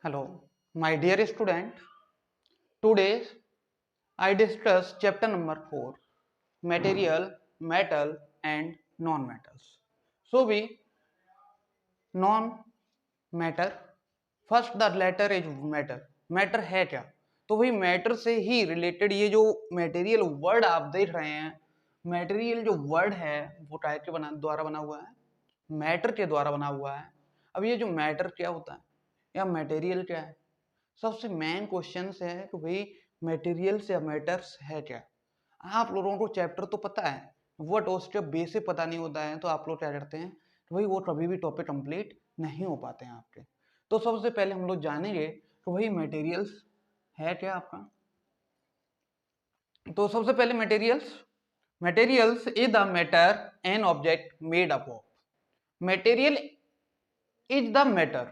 Hello, my dear student. Today I discuss chapter number 4, material, metal and non-metals. So we non-matter. First the letter is matter. Matter है क्या? तो वही matter से ही related ये जो material word आप देख रहे हैं, मटेरियल जो वर्ड है वो टाइप के द्वारा बना हुआ है, मैटर के द्वारा बना हुआ है। अब ये जो मैटर क्या होता है या मटेरियल क्या है? सबसे मेन क्वेश्चन है कि भाई मटेरियल्स या मैटर्स है क्या। आप लोगों को चैप्टर तो पता है, वट उसके बेसिक पता नहीं होता है तो आप लोग क्या करते हैं तो भाई वो कभी भी टॉपिक कंप्लीट नहीं हो पाते हैं आपके। तो सबसे पहले हम लोग जानेंगे कि भाई मटेरियल्स है क्या आपका। तो सबसे पहले materials is the matter an object made up of. Material is the matter,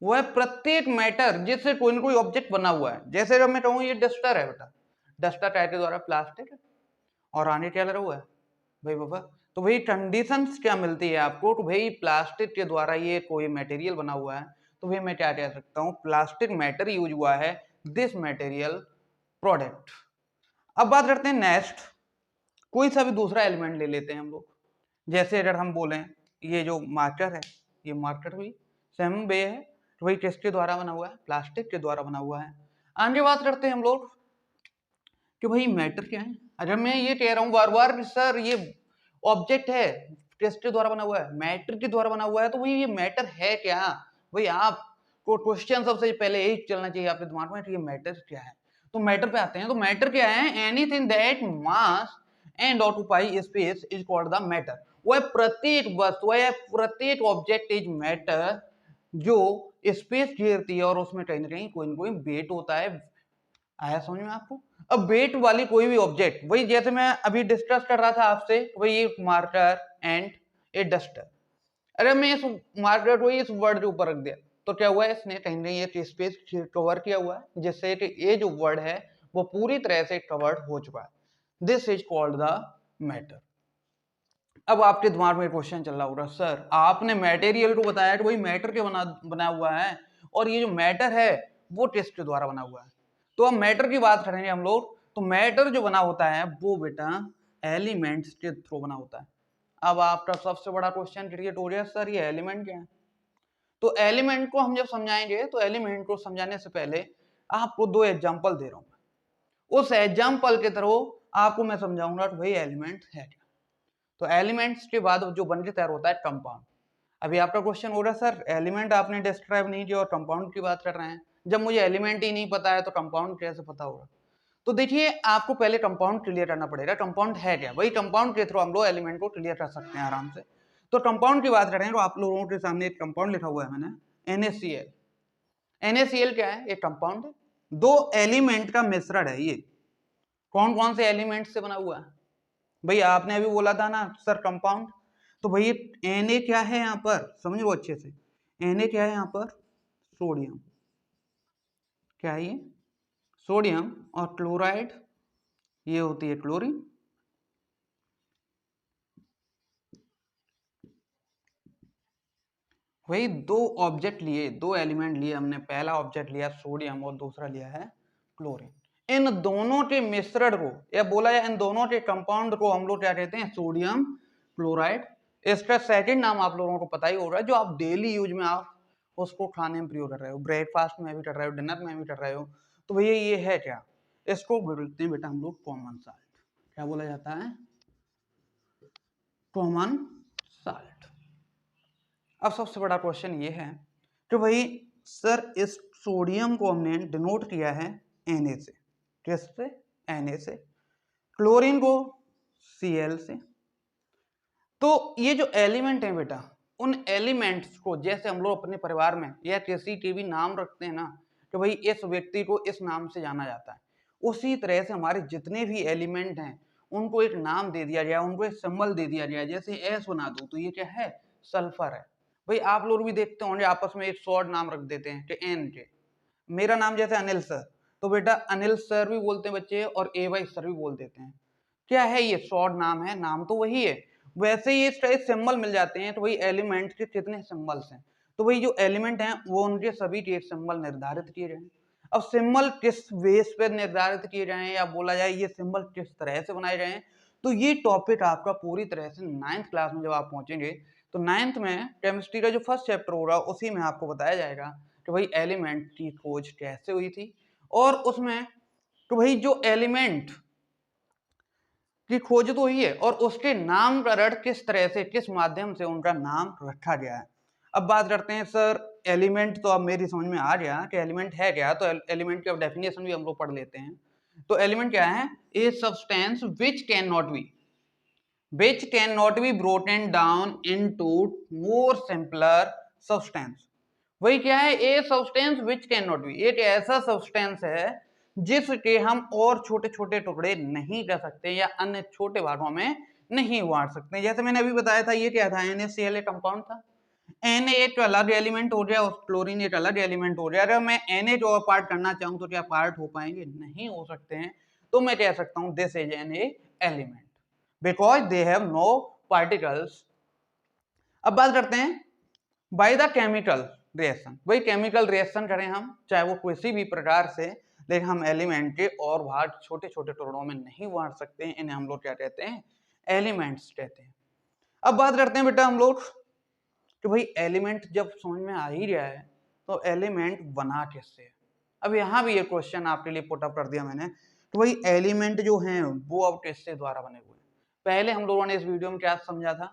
वह प्रत्येक मैटर जिससे कोई ना कोई ऑब्जेक्ट बना हुआ है। जैसे जब मैं कहूँ ये डस्टर है बेटा, डस्टर टायर के द्वारा प्लास्टिक है और आने क्या लगा हुआ है भाई बाबा। तो भाई कंडीशंस क्या मिलती है आपको तो भाई प्लास्टिक के द्वारा ये कोई मटेरियल बना हुआ है, तो भाई मैं क्या कह सकता हूँ प्लास्टिक मैटर यूज हुआ है, दिस मटेरियल प्रोडक्ट। अब बात करते हैं नेक्स्ट, कोई सा भी दूसरा एलिमेंट ले लेते हैं हम लोग। जैसे अगर हम बोलें ये जो मार्कर है, ये मार्कर भी सेम वे है, तो भाई किसके द्वारा बना हुआ है? प्लास्टिक के द्वारा बना हुआ है। आगे बात करते हैं हम लोग कि भाई मैटर क्या है। अगर मैं ये कह रहा हूँ बार बार सर ये ऑब्जेक्ट है किसके द्वारा बना हुआ है? मैटर के द्वारा बना हुआ है, तो भाई ये मैटर है क्या? भाई आप को क्वेश्चन सबसे पहले यही चलना चाहिए आपके दिमाग में कि ये मैटर क्या है। तो मैटर पे आते हैं, तो मैटर क्या है? Anything that mass and occupy space is called the matter. वह प्रत्येक वस्तु या प्रत्येक ऑब्जेक्ट इज मैटर जो स्पेस घेरती है और उसमें कहीं ना कहीं कोई ना कोई वेट होता है। आया समझ में आपको? अब वेट वाली कोई भी ऑब्जेक्ट, वही जैसे मैं अभी डिस्कस कर रहा था आपसे, वही ये मार्कर एंड ए डस्टर। अरे मैं इस मार्कर को इस वर्ड के ऊपर रख दिया तो क्या हुआ है, इसने कहीं ना एक स्पेस कवर किया हुआ है जिससे कि ये जो वर्ड है वो पूरी तरह से कवर्ड हो चुका है। This is called the matter. अब आपके दिमाग में क्वेश्चन चल रहा होगा, सर आपने मटेरियल को बताया कि भाई मैटर के बना हुआ है और ये जो मैटर है वो टेस्ट के द्वारा बना हुआ है। तो अब मैटर की बात करेंगे हम लोग, तो मैटर जो बना होता है वो बेटा एलिमेंट्स के थ्रू बना होता है। अब आपका सबसे बड़ा क्वेश्चन क्रिएट हो गया, सर ये एलिमेंट क्या है? तो एलिमेंट को हम जब समझाएंगे तो एलिमेंट को समझाने से पहले आपको दो एग्जाम्पल दे रहा हूं, उस एग्जाम्पल के थ्रू आपको मैं समझाऊंगा कि भाई एलिमेंट है क्या। तो एलिमेंट्स के बाद जो बन के तैयार होता है कंपाउंड। अभी आपका क्वेश्चन हो रहा है सर एलिमेंट आपने डिस्क्राइब नहीं किया और कंपाउंड की बात कर रहे हैं, जब मुझे एलिमेंट ही नहीं पता है तो कंपाउंड कैसे पता होगा? तो देखिए आपको पहले कंपाउंड क्लियर करना पड़ेगा, कंपाउंड है क्या। वही कंपाउंड के थ्रू हम लोग एलिमेंट को क्लियर कर सकते हैं आराम से। तो कंपाउंड की बात करें तो आप लोगों के सामने एक कंपाउंड लिखा हुआ है मैंने, NaCl। NaCl क्या है? एक कंपाउंड है, दो एलिमेंट का मिश्रण है ये। कौन कौन से एलिमेंट से बना हुआ है? भाई आपने अभी बोला था ना सर कंपाउंड, तो भाई Na क्या है यहाँ पर, समझ लो अच्छे से। Na क्या है यहाँ पर? सोडियम। क्या है ये? सोडियम। और क्लोराइड ये होती है क्लोरीन। वही दो ऑब्जेक्ट लिए, दो एलिमेंट लिए हमने, पहला ऑब्जेक्ट लिया सोडियम और दूसरा लिया है क्लोरीन। इन दोनों के मिश्रण को या बोला जाए इन दोनों के कंपाउंड को हम लोग क्या कहते हैं? Sodium chloride. इसका सेकंड नाम आप लोगों को पता ही होगा, जो आप डेली यूज में आप उसको खाने में प्रयोग कर रहे हो, ब्रेकफास्ट में भी कर रहे हो, डिनर में भी कर रहे हो, तो भैया ये है क्या? इसको बोलते हैं बेटा हम लोग कॉमन साल्ट। क्या बोला जाता है? Common salt. अब सबसे बड़ा क्वेश्चन ये है कि भाई सर इस सोडियम को हमने डिनोट किया है Na से, किससे? Na से। क्लोरीन को Cl से। तो ये जो एलिमेंट है बेटा, उन एलिमेंट्स को जैसे हम लोग अपने परिवार में या किसी के भी नाम रखते हैं ना कि भाई इस व्यक्ति को इस नाम से जाना जाता है, उसी तरह से हमारे जितने भी एलिमेंट हैं उनको एक नाम दे दिया जाए, उनको एक सिंबल दे दिया जाए। जैसे S बना दूं तो ये क्या है? सल्फर है। भाई आप लोग भी देखते होंगे आपस में एक शॉर्ट नाम रख देते हैं कि एन के। मेरा नाम जैसे अनिल सर, तो बेटा अनिल सर भी बोलते हैं बच्चे और AY सर भी बोल देते हैं। क्या है ये? शॉर्ट नाम है, नाम तो वही है। वैसे ही इसका सिंबल मिल जाते हैं, तो वही एलिमेंट के कितने सिंबल्स हैं? तो वही जो एलिमेंट हैं वो उनके सभी के सिंबल निर्धारित किए जाएं। अब सिंबल किस बेस पे निर्धारित किए जाएं या बोला जाए ये सिंबल किस तरह से बनाए जाएं, तो ये टॉपिक आपका पूरी तरह से 9th क्लास में जब आप पहुंचेंगे तो 9th में केमिस्ट्री का जो फर्स्ट चैप्टर होगा उसी में आपको बताया जाएगा कि भाई एलिमेंट की खोज कैसे हुई थी, और उसमें तो भाई जो एलिमेंट की खोज तो हुई है और उसके नामकरण किस तरह से किस माध्यम से उनका नाम रखा गया है। अब बात करते हैं सर एलिमेंट, तो अब मेरी समझ में आ गया कि एलिमेंट है क्या, तो एलिमेंट की अब डेफिनेशन भी हम लोग पढ़ लेते हैं। तो एलिमेंट क्या है, a substance which can not be broken down into more simpler substance. वही क्या है, a substance which can not be, एक ऐसा सब्सटेंस है जिसके हम और छोटे छोटे टुकड़े नहीं कर सकते या अन्य छोटे भागों में नहीं बांट सकते। जैसे मैंने अभी बताया था ये क्या था, NaCl कंपाउंड था। Na एक अलग एलिमेंट हो गया और क्लोरीन एक अलग एलिमेंट हो गया। अगर मैं Na को पार्ट करना चाहूं तो क्या पार्ट हो पाएंगे, नहीं हो सकते हैं। तो मैं कह सकता हूं this is an element because they have no particles. अब बात करते हैं बाय द केमिकल रिएक्शन। वही केमिकल रिएक्शन करें हम चाहे वो किसी भी प्रकार से, लेकिन हम एलिमेंट के और भाग छोटे छोटे टुकड़ों में नहीं बांट सकते हैं। इन्हें हम लोग क्या कहते हैं, एलिमेंट्स कहते हैं। अब बात करते हैं बेटा हम लोग कि भाई एलिमेंट जब समझ में आ ही गया है तो एलिमेंट बना कैसे। अब यहाँ भी ये क्वेश्चन आपके लिए पुट अप कर दिया मैंने, तो भाई एलिमेंट जो हैं वो अब किससे द्वारा बने हुए हैं। पहले हम लोगों ने इस वीडियो में क्या समझा था,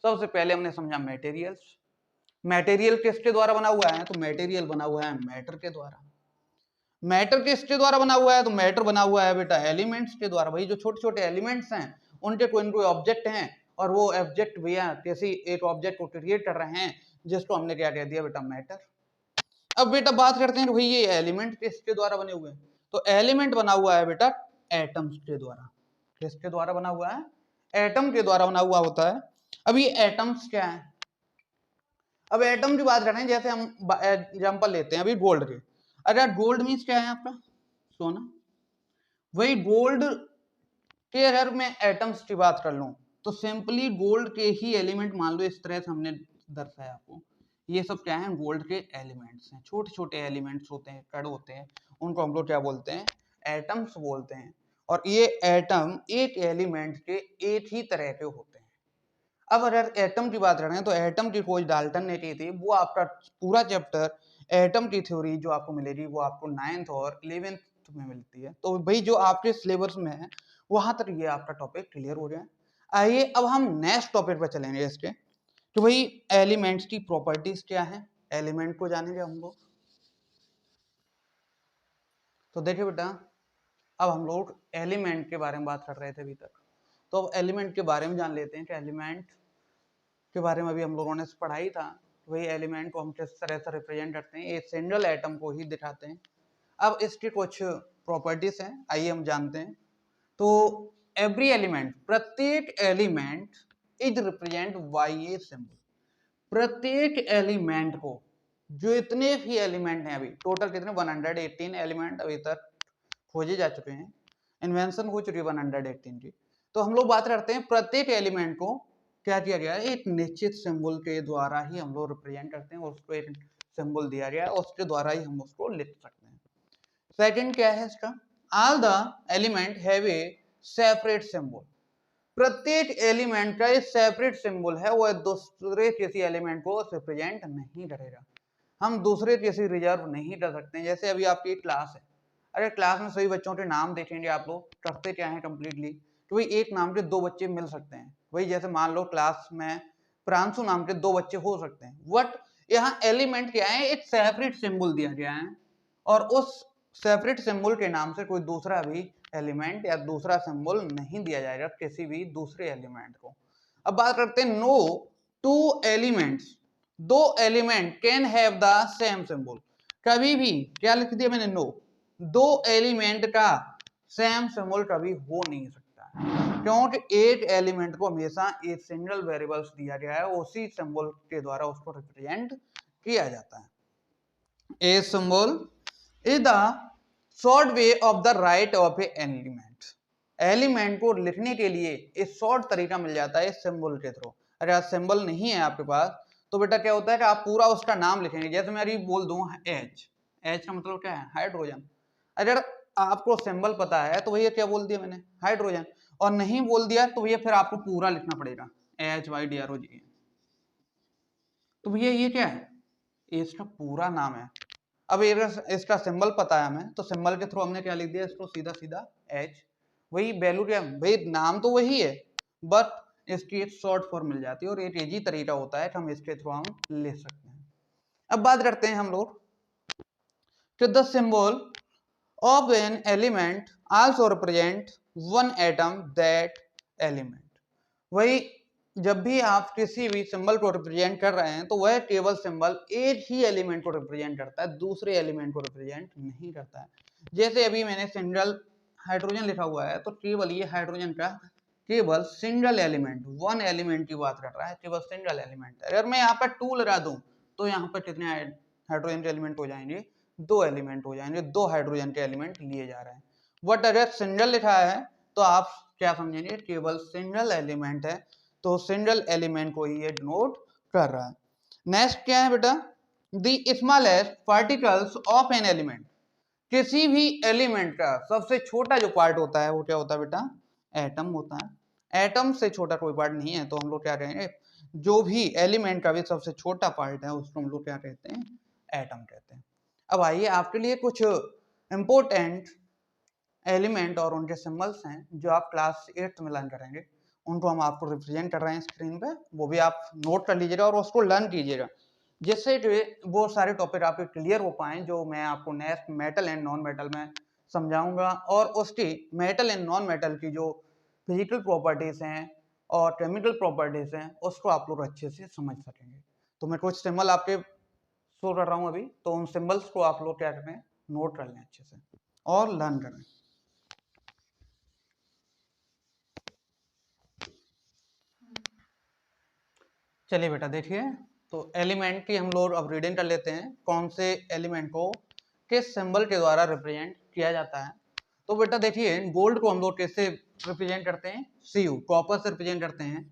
सबसे पहले हमने समझा मटेरियल्स। मटेरियल किसके द्वारा बना हुआ है, तो मटेरियल बना हुआ है मैटर के द्वारा। मैटर किसके द्वारा बना हुआ है, तो मैटर बना हुआ है बेटा एलिमेंट्स के द्वारा। भाई जो छोटे छोटे एलिमेंट्स हैं उनके कोई न कोई ऑब्जेक्ट हैं और वो ऑब्जेक्ट भैया किसी एक ऑब्जेक्ट को क्रिएट कर रहे हैं जिसको हमने क्या कह दिया बेटा मैटर। अब बेटा बात करते हैं भाई ये एलिमेंट किसके द्वारा बने हुए हैं, तो एलिमेंट बना हुआ है बेटा एटम्स के द्वारा। किसके द्वारा बना हुआ है, एटम के द्वारा बना हुआ होता है। अब ये एटम्स क्या है, अब एटम की बात करें जैसे हम एग्जांपल लेते हैं अभी गोल्ड के। अगर गोल्ड मीन्स क्या है आपका सोना, वही गोल्ड के अगर मैं एटम्स की बात कर लूं तो सिंपली गोल्ड के ही एलिमेंट मान लो, इस तरह से हमने दर्शाया आपको। ये सब क्या है, गोल्ड के एलिमेंट्स हैं, छोटे छोटे एलिमेंट्स होते हैं, कण होते हैं, उनको हम लोग क्या बोलते हैं, एटम्स बोलते हैं। और ये एटम एक एलिमेंट के एक ही तरह के होते हैं। अब अगर एटम की बात करें तो एटम की खोज डाल्टन ने की थी। वो आपका पूरा चैप्टर एटम की थ्योरी जो आपको मिलेगी वो आपको 9th और 11th में मिलती है। तो भाई जो आपके सिलेबस में है वहां तक ये आपका टॉपिक क्लियर हो जाए। आइए अब हम नेक्स्ट टॉपिक पर चलेंगे इसके, तो भाई एलिमेंट्स की प्रॉपर्टीज क्या है, एलिमेंट को जानेंगे हम लोग। तो देखिए बेटा अब हम लोग एलिमेंट के बारे में बात कर रहे थे अभी तक, तो अब एलिमेंट के बारे में जान लेते हैं कि एलिमेंट के बारे में अभी हम लोगों ने पढ़ाई था। वही एलिमेंट को हम किस तरह से रिप्रेजेंट करते हैं, एक सिंगल एटम को ही दिखाते हैं। अब इसकी कुछ प्रॉपर्टीज हैं, आइए हम जानते हैं। तो एवरी एलिमेंट, प्रत्येक element is represent by a symbol. प्रत्येक एलिमेंट को, जो इतने भी एलिमेंट हैं अभी टोटल कितने 118 एलिमेंट अभी तक खोजे जा चुके हैं, इन्वेंशन हो चुकी है 118 की। तो हम लोग बात करते हैं प्रत्येक एलिमेंट को क्या किया गया है, एक निश्चित सिंबल के द्वारा ही हम लोग रिप्रेजेंट करते हैं, उसको एक सिंबल दिया गया है उसके द्वारा ही हम उसको लिख सकते हैं। सेकंड क्या है इसका, all the element have a separate symbol. प्रत्येक एलिमेंट का एक सेपरेट सिंबल है, वो दूसरे किसी एलिमेंट को रिप्रेजेंट नहीं करेगा। हम दूसरे किसी रिजर्व नहीं कर सकते। जैसे अभी आपकी क्लास है, अरे क्लास में सभी बच्चों के नाम देखेंगे आप लोग, करते क्या है कंप्लीटली, तो भाई एक नाम के 2 बच्चे मिल सकते हैं। वही जैसे मान लो क्लास में प्रांशु नाम के 2 बच्चे हो सकते हैं, बट यहाँ एलिमेंट क्या है, एक सेपरेट सिंबल दिया गया है और उस सेपरेट सिंबल के नाम से कोई दूसरा भी एलिमेंट या दूसरा सिंबल नहीं दिया जाएगा किसी भी दूसरे एलिमेंट को। अब बात करते हैं no two elements, 2 element can have the same symbol. कभी भी क्या लिख दिया मैंने, नो, 2 एलिमेंट का सेम सिंबल कभी हो नहीं सकता है, क्योंकि एक एलिमेंट को हमेशा एक सिंगल वेरिएबल्स दिया गया है, उसी सिंबल के द्वारा उसको रिप्रेजेंट किया जाता है। A symbol is the short way of the right of A element. Element को लिखने के लिए एक शॉर्ट तरीका मिल जाता है सिंबल के थ्रू। अगर सिंबल नहीं है आपके पास तो बेटा क्या होता है कि आप पूरा उसका नाम लिखेंगे। जैसे मैं अभी बोल दूं H, H का मतलब क्या है? हाइड्रोजन। अगर आपको सिंबल पता है तो भैया क्या बोल दिया मैंने? हाइड्रोजन। और नहीं बोल दिया तो भैया फिर आपको पूरा लिखना पड़ेगा HYDROGN। तो भैया ये क्या है? ये इसका पूरा नाम है। अब इसका सिंबल पता है हमें, तो सिंबल के थ्रू हमने क्या लिख दिया इसको? सीधा सीधा H। वही वैल्यू क्या भाई, नाम तो वही है बट इसकी एक शॉर्ट फॉर्म मिल जाती है और एक इजी तरीका होता है कि हम इसके थ्रू हम ले सकते हैं। अब बात करते हैं हम लोग कि the symbol of an element also represent one atom that element. वही जब भी आप किसी भी सिंबल को रिप्रेजेंट कर रहे हैं तो वह केवल सिंबल एक ही एलिमेंट को रिप्रेजेंट करता है, दूसरे एलिमेंट को रिप्रेजेंट नहीं करता है। जैसे अभी मैंने सिंगल हाइड्रोजन लिखा हुआ है तो केवल ये हाइड्रोजन का केवल सिंगल एलिमेंट, वन एलिमेंट की बात कर रहा है, केवल सिंगल एलिमेंट। अगर मैं यहाँ पर 2 लगा दूं तो यहाँ पर कितने हाइड्रोजन के एलिमेंट हो जाएंगे? 2 एलिमेंट हो जाएंगे, 2 हाइड्रोजन के एलिमेंट लिए जा रहे हैं। बट अगर सिंगल लिखा है तो आप क्या समझेंगे? केवल सिंगल एलिमेंट है, तो सिंगल एलिमेंट को ये डिनोट कर रहा है। नेक्स्ट क्या है बेटा? The smallest particles of an element. किसी भी एलिमेंट का सबसे छोटा जो पार्ट होता है वो क्या होता है बेटा? एटम होता है। एटम से छोटा कोई पार्ट नहीं है, तो हम लोग क्या कहेंगे? जो भी एलिमेंट का भी सबसे छोटा पार्ट है उसको हम लोग क्या कहते हैं? एटम कहते हैं। अब आइए आपके लिए कुछ इंपॉर्टेंट एलिमेंट और उनके सिंबल्स हैं जो आप क्लास 8 में लर्न करेंगे, उनको हम आपको रिप्रेजेंट कर रहे हैं स्क्रीन पे, वो भी आप नोट कर लीजिएगा और उसको लर्न कीजिएगा, जिससे जो वो सारे टॉपिक आपके क्लियर हो पाएं जो मैं आपको next metal and non metal में समझाऊंगा। और उसकी मेटल एंड नॉन मेटल की जो फिजिकल प्रॉपर्टीज हैं और केमिकल प्रॉपर्टीज हैं उसको आप लोग अच्छे से समझ सकेंगे। तो मैं कुछ सिंबल आपके शो कर रहा हूँ अभी, तो उन सिंबल्स को आप लोग क्या करें? नोट कर लें अच्छे से और लर्न करें। चलिए बेटा देखिए, तो एलिमेंट की हम लोग अब रीडिंग कर लेते हैं, कौन से एलिमेंट को किस सिंबल के द्वारा रिप्रेजेंट किया जाता है। तो बेटा देखिए, गोल्ड को हम लोग कैसे रिप्रेजेंट करते हैं? Cu, कॉपर से रिप्रेजेंट करते हैं।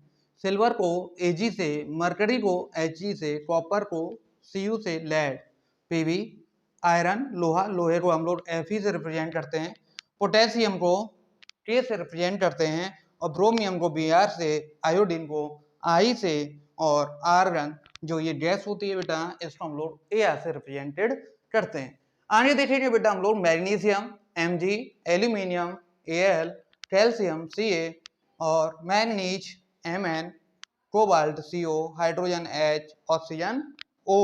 सिल्वर को Ag से, मरकरी को Hg से, कॉपर को Cu से, लेड Pb, आयरन लोहा, लोहे को हम लोग Fe से रिप्रेजेंट करते हैं। पोटेशियम को K से रिप्रेजेंट करते हैं और ब्रोमियम को Br से, आयोडीन को I से और आर्गन जो ये गैस होती है बेटा इसको हम लोग Ar से रिप्रेजेंटेड करते हैं। आगे देखेंगे बेटा हम लोग magnesium Mg, aluminium Al, calcium Ca और manganese Mn, cobalt Co, hydrogen H, oxygen O,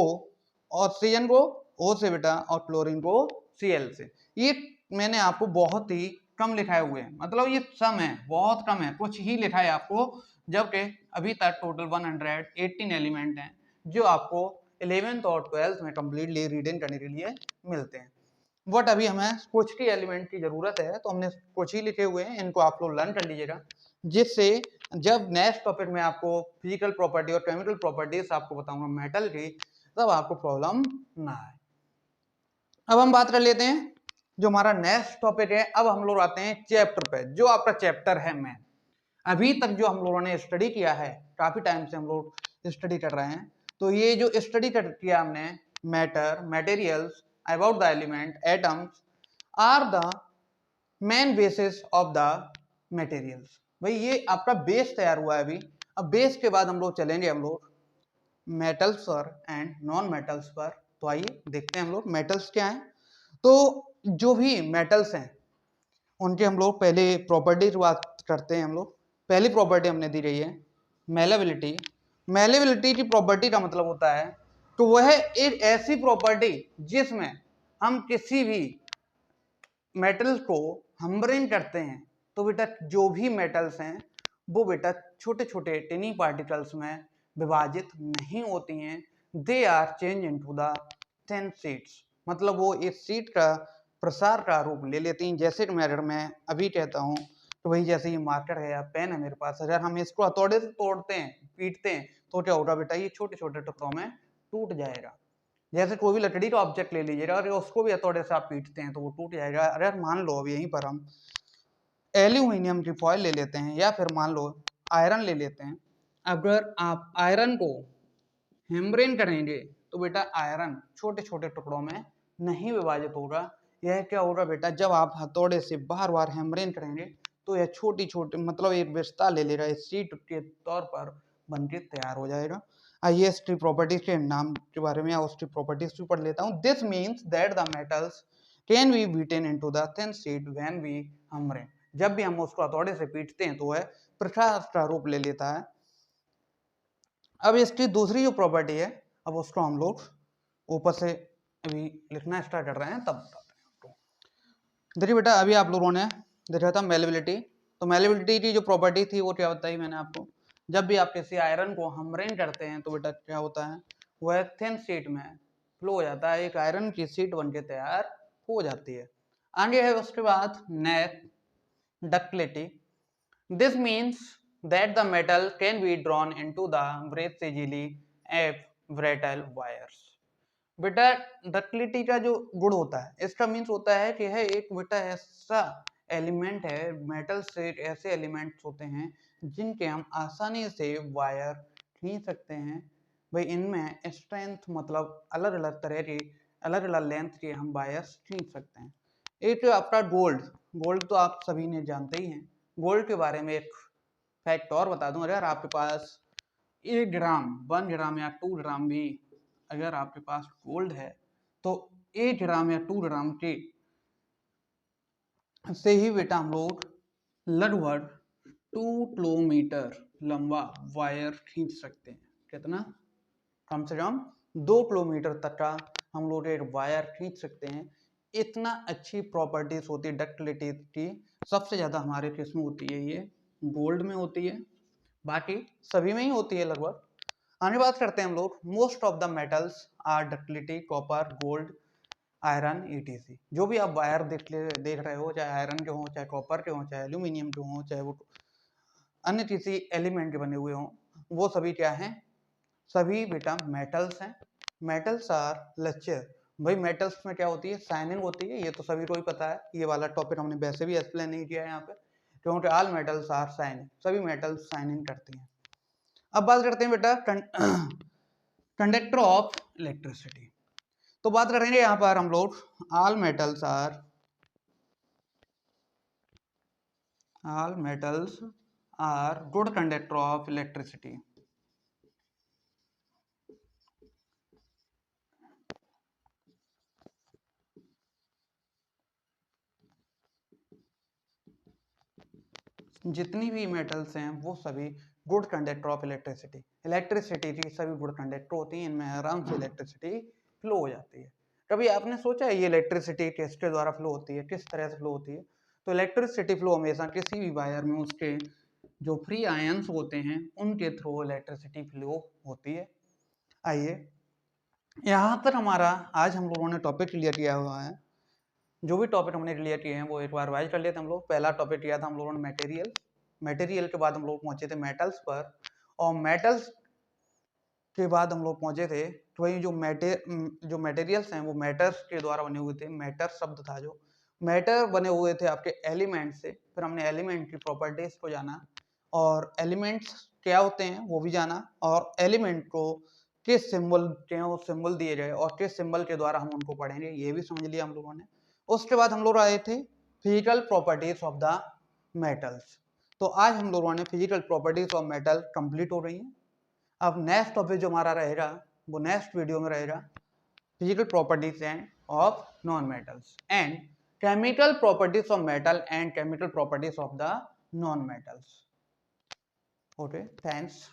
oxygen को O से बेटा और क्लोरीन को Cl से। ये मैंने आपको बहुत ही कम लिखाए हुए हैं, मतलब ये सम है, बहुत कम है, कुछ ही लिखा है आपको, जबकि अभी तक टोटल 118 एलिमेंट हैं जो आपको 11th और 12th में कंप्लीटली रीडिंग करने के लिए मिलते हैं। बट अभी हमें कुछ की एलिमेंट की जरूरत है तो हमने कुछ ही लिखे हुए हैं, इनको आप लोग लर्न कर लीजिएगा, जिससे जब नेक्स्ट टॉपिक में आपको फिजिकल प्रॉपर्टी और केमिकल प्रॉपर्टीज आपको बताऊंगा मेटल की, तब आपको प्रॉब्लम ना आए। अब हम बात कर लेते हैं जो हमारा नेक्स्ट टॉपिक है। अब हम लोग आते हैं चैप्टर पे, जो आपका चैप्टर है मैथ। अभी तक जो हम लोगों ने स्टडी किया है, काफी टाइम से हम लोग स्टडी कर रहे हैं, तो ये जो स्टडी किया हमने matter, materials, about the element, atoms are the main basis of the materials. भाई ये आपका बेस तैयार हुआ है अभी। अब बेस के बाद हम लोग चलेंगे हम लोग मेटल्स पर एंड नॉन मेटल्स पर। तो आइए देखते हैं हम लोग मेटल्स क्या हैं। तो जो भी मेटल्स हैं उनके हम लोग पहले प्रॉपर्टी की बात करते हैं। हम लोग पहली प्रॉपर्टी हमने दी रही है मेलेबिलिटी। मेलेबिलिटी की प्रॉपर्टी का मतलब होता है तो वह एक ऐसी प्रॉपर्टी जिसमें हम किसी भी मेटल को हम्बरिंग करते हैं, तो बेटा जो भी मेटल्स हैं वो बेटा छोटे छोटे टिनी पार्टिकल्स में विभाजित नहीं होती हैं। They are change into the thin sheets, मतलब वो इस शीट का प्रसार का रूप ले लेती हैं। जैसे कि अगर मैं अभी कहता हूँ तो वही जैसे ये मार्कर है या पेन है मेरे पास, अगर हम इसको हथौड़े से तोड़ते हैं, पीटते हैं, तो क्या होगा बेटा? ये छोटे छोटे टुकड़ों में टूट जाएगा। जैसे कोई भी लकड़ी का ऑब्जेक्ट ले लीजिएगा और उसको भी हथौड़े से आप पीटते हैं तो वो टूट जाएगा। अगर मान लो अब यहीं पर हम एल्यूमिनियम की फॉइल ले लेते हैं या फिर मान लो आयरन ले लेते हैं, अगर आप आयरन को हेम्ब्रेन करेंगे तो बेटा आयरन छोटे छोटे टुकड़ों में नहीं विभाजित होगा। यह क्या होगा बेटा, जब आप हथौड़े से बार बार हेम्ब्रेन करेंगे तो यह छोटी छोटी मतलब एक विस्तार ले लेगा, इस शीट के तौर पर बनके तैयार हो जाएगा। आइए इसकी प्रॉपर्टीज के नाम के बारे में या उसकी प्रॉपर्टीज भी पढ़ लेता हूँ। This means that the metals can be beaten into the thin sheet when we hammer them. जब भी हम उसको हथौड़े से पीटते हैं तो वह प्रकाश का रूप ले लेता है। अब इसकी दूसरी जो प्रॉपर्टी है, अब उसको हम लोग ऊपर से अभी लिखना स्टार्ट कर रहे हैं तब बताते हैं आपको। देखिए बेटा, अभी आप लोगों ने देखा था मेलेबिलिटी, तो मेलेबिलिटी की जो प्रॉपर्टी थी वो क्या बताई मैंने आपको, जब भी आप किसी आयरन को हेम्ब्रेन करते हैं तो बेटा क्या होता है, वह थिन शीट में फ्लो हो जाता है, एक आयरन की शीट बनके तैयार हो जाती है। आगे है उसके बाद next ductility. This means that the metal can be drawn into the brass easily if brittle wires. बेटा डक्टिलिटी का जो गुण होता है, इसका मीन्स होता है कि यह एक बेटा ऐसा एलिमेंट है, मेटल से ऐसे एलिमेंट्स होते हैं जिनके हम आसानी से वायर खींच सकते हैं। भाई इनमें स्ट्रेंथ मतलब अलग अलग तरह की अलग अलग लेंथ के हम वायर्स खींच सकते हैं। एक आपका गोल्ड, गोल्ड तो आप सभी ने जानते ही हैं। गोल्ड के बारे में एक फैक्ट और बता दूं, अगर आपके पास 1 ग्राम 1 ग्राम या 2 ग्राम भी अगर आपके पास गोल्ड है तो 1 ग्राम या 2 ग्राम के से ही बेटा हम लोग लगभग 2 किलोमीटर लंबा वायर खींच सकते हैं। कितना? कम से कम 2 किलोमीटर तक का हम लोग एक वायर खींच सकते हैं। इतना अच्छी प्रॉपर्टीज होती है डक्टिलिटी की। सबसे ज्यादा हमारे किस में होती है, ये गोल्ड में होती है, बाकी सभी में ही होती है लगभग। आगे बात करते हैं हम लोग, most of the metals are ductility copper gold iron etc. जो भी आप वायर देख रहे हो, चाहे आयरन के हो, चाहे कॉपर के हो, चाहे एल्यूमिनियम के हो, चाहे वो अन्य किसी एलिमेंट के बने हुए हों, वो सभी क्या हैं, सभी बेटा मेटल्स हैं। मेटल्स आर लचर। भाई मेटल्स में क्या होती है, शाइनिंग होती है, ये तो सभी को ही पता है। ये वाला टॉपिक हमने वैसे भी एक्सप्लेन नहीं किया है यहाँ पे, क्योंकि ऑल मेटल्स आर शाइनिंग, सभी मेटल्स शाइनिंग करती हैं। अब बात करते हैं बेटा कंडक्टर ऑफ इलेक्ट्रिसिटी। तो बात करेंगे यहाँ पर हम लोग all metals are good conductor of electricity. जितनी भी मेटल्स हैं वो सभी good conductor of electricity. Electricity की सभी गुड कंडक्टर होती हैं, इनमें आराम से इलेक्ट्रिसिटी फ्लो हो जाती है। कभी आपने सोचा है ये इलेक्ट्रिसिटी किसके द्वारा फ्लो होती है, किस तरह से फ्लो होती है? तो इलेक्ट्रिसिटी फ्लो हमेशा किसी भी वायर में उसके जो फ्री आयंस होते हैं उनके थ्रू इलेक्ट्रिसिटी फ्लो होती है। आइए यहाँ पर हमारा आज हम लोगों ने टॉपिक क्लियर किया हुआ है। जो भी टॉपिक हमने क्लियर किए हैं वो एक बार रिवाइज कर लेते हैं हम लोग। पहला टॉपिक किया था हम लोगों ने मटेरियल, मटेरियल के बाद हम लोग पहुंचे थे मेटल्स पर, और मेटल्स के बाद हम लोग पहुंचे थे तो वही जो मटेरियल्स हैं वो मैटर्स के द्वारा बने हुए थे। मैटर शब्द था जो मैटर बने हुए थे आपके एलिमेंट से। फिर हमने एलिमेंट की प्रॉपर्टीज को जाना और एलिमेंट्स क्या होते हैं वो भी जाना, और एलिमेंट को किस सिंबल के वो सिंबल दिए गए और किस सिंबल के द्वारा हम उनको पढ़ेंगे ये भी समझ लिया हम लोगों ने। उसके बाद हम लोग आए थे physical properties of the metals. तो आज हम लोगों ने physical properties of metal complete हो रही हैं। अब नेक्स्ट टॉपिक जो हमारा रहेगा वो नेक्स्ट वीडियो में रहेगा physical properties end of non metals and chemical properties of metal and chemical properties of the non metals. Okay, thanks.